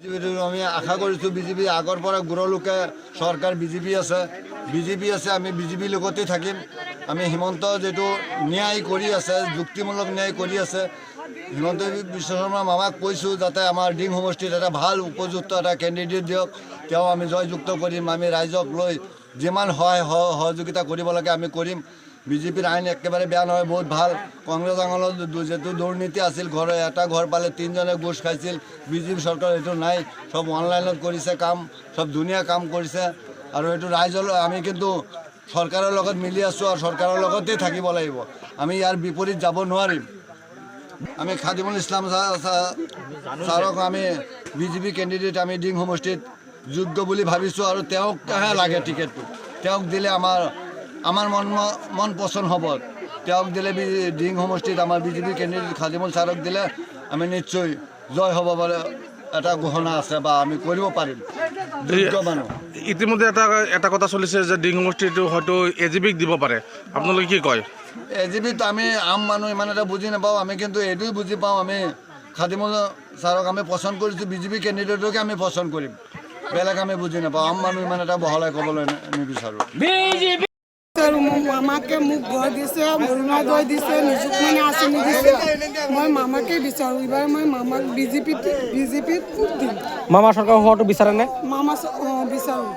আমি আশা কৰিছোঁ বিজেপি আগৰ পৰা গুৰলোকে চৰকাৰ বিজেপি আছে আমি বিজেপিৰ লগতে থাকিম। আমি হিমন্ত যিটো ন্যায় কৰি আছে, যুক্তিমূলক ন্যায় কৰি আছে, হিমন্ত বিশ্ব শৰ্মা মামাক কৈছোঁ যাতে আমাৰ ডিং সমষ্টিত এটা ভাল উপযুক্ত এটা কেণ্ডিডেট দিয়ক, তেওঁ আমি জয়যুক্ত কৰিম। আমি ৰাইজক লৈ যিমান সহযোগিতা কৰিব লাগে আমি কৰিম। বিজেপিৰ আইন একেবাৰে বেয়া নহয়, বহুত ভাল। কংগ্ৰেছ আঙুলত যিটো দুৰ্নীতি আছিল, এটা ঘৰ পালে 3জনে গোচ খাইছিল, বিজেপি চৰকাৰ এইটো নাই, সব অনলাইনত কৰিছে কাম, সব ধুনীয়া কাম কৰিছে। আৰু এইটো ৰাইজৰ আমি কিন্তু চৰকাৰৰ লগত মিলি আছোঁ আৰু চৰকাৰৰ লগতেই থাকিব লাগিব, আমি ইয়াৰ বিপৰীত যাব নোৱাৰিম। আমি খাদিমুল ইছলাম ছাৰক আমি বিজেপি কেণ্ডিডেট আমি ডিং সমষ্টিত যোগ্য বুলি ভাবিছোঁ আৰু তেওঁকহে লাগে টিকেটটো। তেওঁক দিলে আমাৰ মন পচন্দ হ'ব। তেওঁক দিলে ডিং সমষ্টিত আমাৰ বিজেপি কেণ্ডিডেট খাদিমুল ছাৰক দিলে আমি নিশ্চয় জয় হ'ব পাৰে এটা গহনা আছে বা আমি কৰিব পাৰিম। যোগ্য মানুহ ইতিমধ্যে এটা কথা চলিছে যে ডিং সমষ্টিটো হয়তো এজিপিক দিব পাৰে, আপোনালোকে কি কয়? এজিপিত আমি আম মানুহ ইমান এটা বুজি নাপাওঁ, আমি কিন্তু এইটোৱে বুজি পাওঁ, আমি খাদিমুল ছাৰক আমি পচন্দ কৰিছোঁ, বিজেপি কেণ্ডিডেটকে আমি পচন্দ কৰিম, বেলেগ আমি বুজি নাপাওঁ। আম মানুহ ইমান এটা বহলাই ক'বলৈ নিবিচাৰোঁ। মামাকে মোক ঘৰ দিছে, অৰুণোদয় দিছে, নিযুতমইনা আঁচনি দিছে, মই মামাকে বিচাৰোঁ। এইবাৰ মই মামাক বিজেপিত দিম। মামা চৰকাৰ হোৱাটো বিচাৰেনে? মামা বিচাৰোঁ।